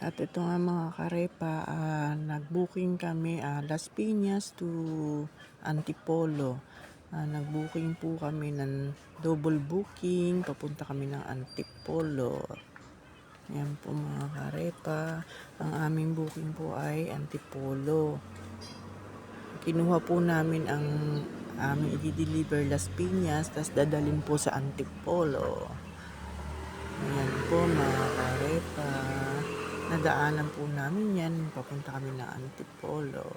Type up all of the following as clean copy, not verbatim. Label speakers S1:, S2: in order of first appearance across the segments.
S1: At ito nga mga karepa, nag-booking kami Las Piñas to Antipolo. Nag-booking po kami ng double booking, papunta kami ng Antipolo. Yan po mga karepa, ang aming booking po ay Antipolo. Kinuha po namin ang aming i-deliver Las Piñas, tas dadalhin po sa Antipolo. Ayan po mga karepa. Nadaanan po namin yan. Papunta kami ng Antipolo.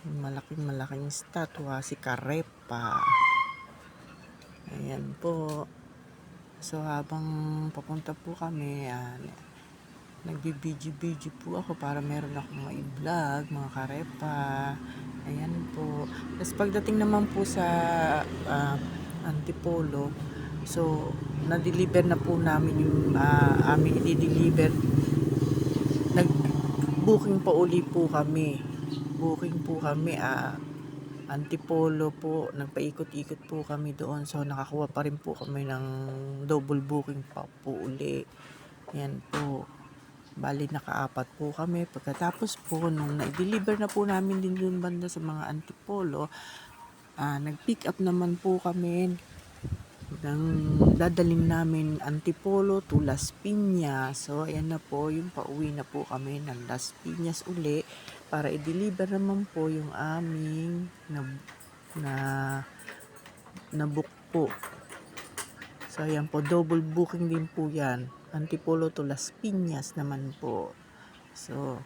S1: Malaking statwa si Karepa. Ayan po. So habang papunta po kami, nagbibidyo po ako para meron akong ma-vlog mga karepa. Ayan po. Tapos pagdating naman po sa Antipolo, so na-deliver na po namin yung aming i-deliver. Nag-booking pa uli po kami. Booking po kami Antipolo po. Nagpaikot-ikot po kami doon. So nakakuha pa rin po kami ng double booking pa po uli. Yan po. Bali nakaapat po kami. Pagkatapos po nung na-deliver na po namin din doon banda sa mga Antipolo, nag-pick up naman po kami ng dadalhin namin Antipolo to Las Piñas. So ayan na po, yung pauwi na po kami ng Las Piñas uli para i-deliver naman po yung aming na book po. So ayan po, double booking din po yan. Antipolo to Las Piñas naman po. So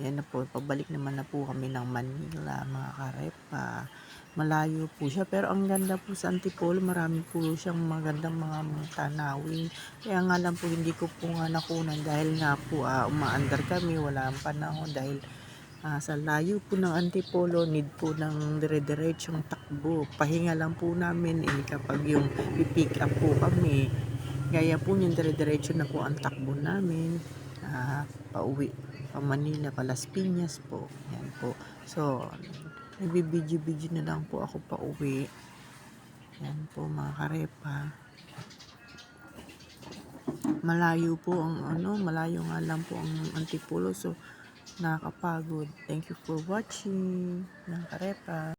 S1: ayan na po, pabalik naman na po kami ng Manila mga karepa. Malayo po siya, pero ang ganda po sa Antipolo, marami po siyang magandang mga tanawin. Kaya nga lang po hindi ko po nga nakunan dahil nga po umaandar kami, wala ang panahon dahil sa layo po ng Antipolo, need po ng dire-diretsong takbo. Pahinga lang po namin kapag yung pipick up po kami. Gaya po yung dire-diretso na po ang takbo namin. Pauwi pa Manila, pa Las Piñas po. Yan po. So, nagbibidyo-video na lang po ako pa uwi. Yan po mga karepa. Malayo po malayo nga lang po ang Antipolo. So, nakakapagod. Thank you for watching mga karepa.